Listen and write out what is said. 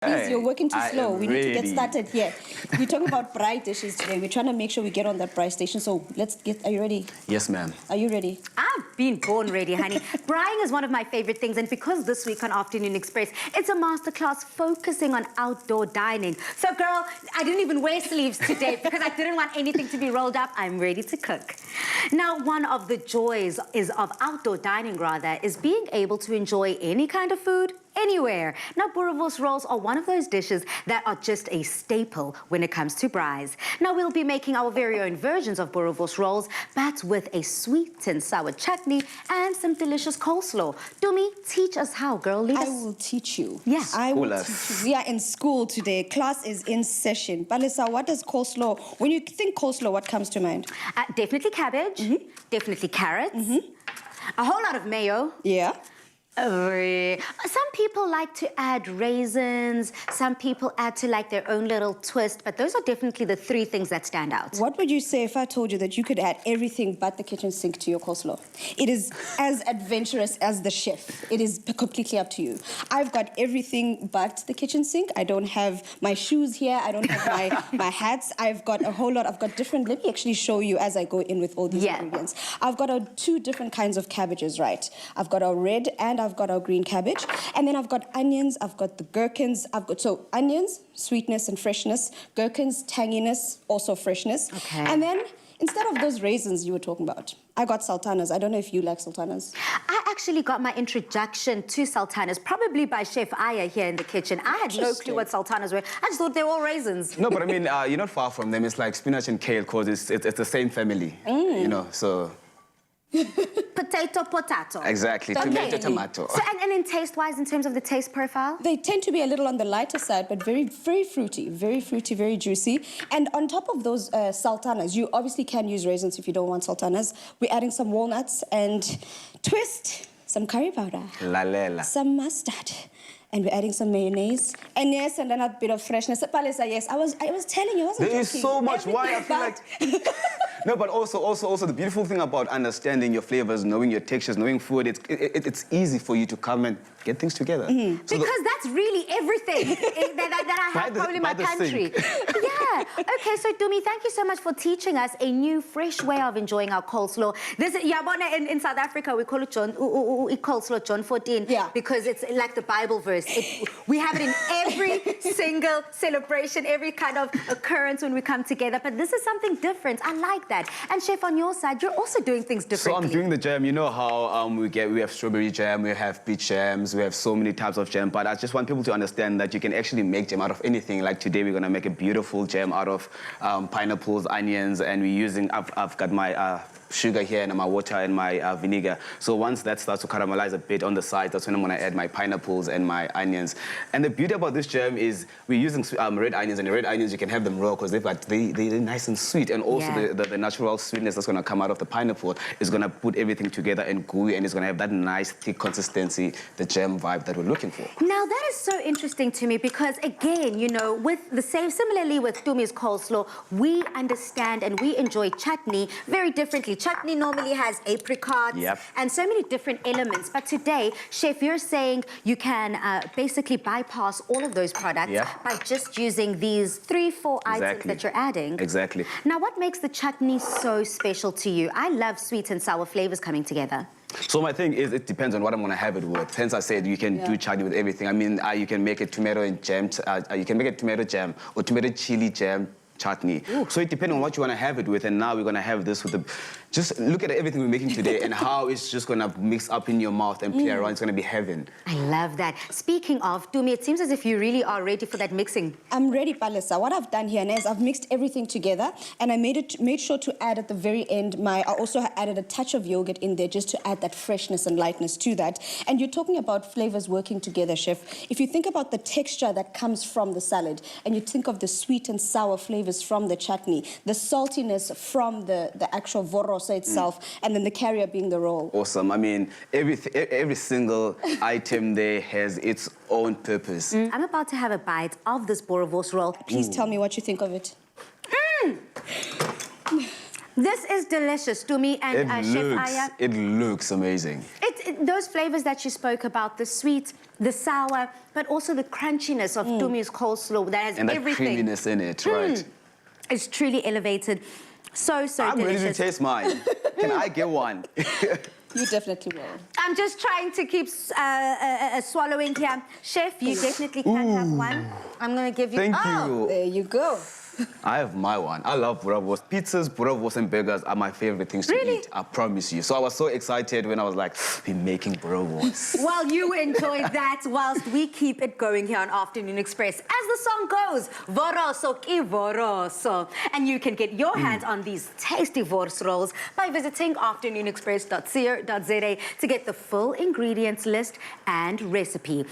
Please, you're working too I slow. am We need to get ready. started here. We're talking about braai dishes today. We're trying to make sure we get on that braai station. So let's get, are you ready? Yes, ma'am. Are you ready? I've been born ready, honey. Braaiing is one of my favorite things, and because this week on Afternoon Express, it's a masterclass focusing on outdoor dining. So, girl, I didn't even wear sleeves today because I didn't want anything to be rolled up. I'm ready to cook. Now, one of the joys of outdoor dining, is being able to enjoy any kind of food anywhere. Now, boerewors rolls are one of those dishes that are just a staple when it comes to braais. Now, we'll be making our very own versions of boerewors rolls, but with a sweet and sour chutney and some delicious coleslaw. Dumi, teach us how, girl. I will teach you. Yeah. I will teach you. We are in school today. Class is in session. Palesa, what does coleslaw, when you think coleslaw, what comes to mind? Definitely cabbage, definitely carrots, a whole lot of mayo. Yeah. Some people like to add raisins, some people add to like their own little twist, but those are definitely the three things that stand out. What would you say if I told you that you could add everything but the kitchen sink to your coleslaw? It is as adventurous as the chef. It is completely up to you. I've got everything but the kitchen sink. I don't have my shoes here. I don't have my hats. I've got a whole lot. I've got different. Let me actually show you as I go in with all these ingredients. I've got two different kinds of cabbages, right? I've got a red and I've got our green cabbage. And then I've got onions, I've got the gherkins, so onions, sweetness and freshness, gherkins, tanginess, also freshness. Okay. And then instead of those raisins you were talking about, I got sultanas. I don't know if you like sultanas. I actually got my introduction to sultanas probably by Chef Aya here in the kitchen. I had no clue what sultanas were. I just thought they were all raisins. No, but I mean, you're not far from them. It's like spinach and kale because it's the same family, you know, so... Potato. Exactly, tomato, tomato. So, and in taste-wise, in terms of the taste profile? They tend to be a little on the lighter side, but very, very fruity, very juicy. And on top of those sultanas, you obviously can use raisins if you don't want sultanas. We're adding some walnuts and twist, some curry powder, Lalela. some mustard. And we're adding some mayonnaise. And yes, and then a bit of freshness. Palesa, yes, I was telling you, I wasn't There is joking. so much. Everything Why I feel like... No, but also the beautiful thing about understanding your flavors, knowing your textures, knowing food, it's easy for you to come and get things together. So because that's really everything that I have probably in my country. Yeah. Okay, so Dumi, thank you so much for teaching us a new, fresh way of enjoying our coleslaw. This Yabona in South Africa, we call it coleslaw John 14. Yeah. Because it's like the Bible verse. We have it in every single celebration, every kind of occurrence when we come together. But this is something different. I like that. And Chef, on your side, you're also doing things differently. So I'm doing the jam. You know how we have strawberry jam, we have peach jams, we have so many types of jam. But I just want people to understand that you can actually make jam out of anything. Like today, we're gonna make a beautiful jam out of pineapples, onions, and we're using. I've got my sugar here and my water and my vinegar. So once that starts to caramelize a bit on the side, that's when I'm gonna add my pineapples and my onions. And the beauty about this jam is we're using red onions, and the red onions you can have them raw because they're nice and sweet, and also the natural sweetness that's gonna come out of the pineapple is gonna put everything together and gooey, and it's gonna have that nice thick consistency, the jam vibe that we're looking for. Now that is so interesting to me because again, you know, with the same, similarly with Dumi's coleslaw, we understand and we enjoy chutney very differently. Chutney normally has apricots and so many different elements. But today, Chef, you're saying you can basically bypass all of those products by just using these 3-4 items that you're adding. Exactly. Now, what makes the chutney so special to you? I love sweet and sour flavors coming together. So my thing is, it depends on what I'm gonna have it with. Hence I said you can do chutney with everything. I mean, you can make a tomato and jam, you can make a tomato jam or tomato chili jam chutney. So it depends on what you want to have it with, and now we're going to have this with the... Just look at everything we're making today and how it's just going to mix up in your mouth and play around. It's going to be heaven. I love that. Speaking of, Dumi, it seems as if you really are ready for that mixing. I'm ready, Palesa. What I've done here is I've mixed everything together, and I made sure to add at the very end I also added a touch of yogurt in there just to add that freshness and lightness to that. And you're talking about flavors working together, Chef. If you think about the texture that comes from the salad, and you think of the sweet and sour flavors from the chutney, the saltiness from the actual vorosa itself, and then the carrier being the roll. Awesome. I mean, every single item there has its own purpose. I'm about to have a bite of this boerewors roll. Please tell me what you think of it. This is delicious, Tumi and Chef Aya. It looks amazing. Those flavors that you spoke about, the sweet, the sour, but also the crunchiness of Tumi's coleslaw that has And that everything. creaminess in it, right? It's truly elevated. So I'm ready to delicious. taste mine. Can I get one? You definitely will. I'm just trying to keep swallowing here. Chef, you definitely can have one. I'm going to give you... Thank oh, you. There you go. I have my one. I love boerewors. Pizzas, boerewors, and burgers are my favorite things to Really? eat. I promise you. So I was so excited when I was like, we're making boerewors. Well, you enjoy that whilst we keep it going here on Afternoon Express. As the song goes, Voroso ki voroso. And you can get your hands on these tasty wors rolls by visiting afternoonexpress.co.za to get the full ingredients list and recipe.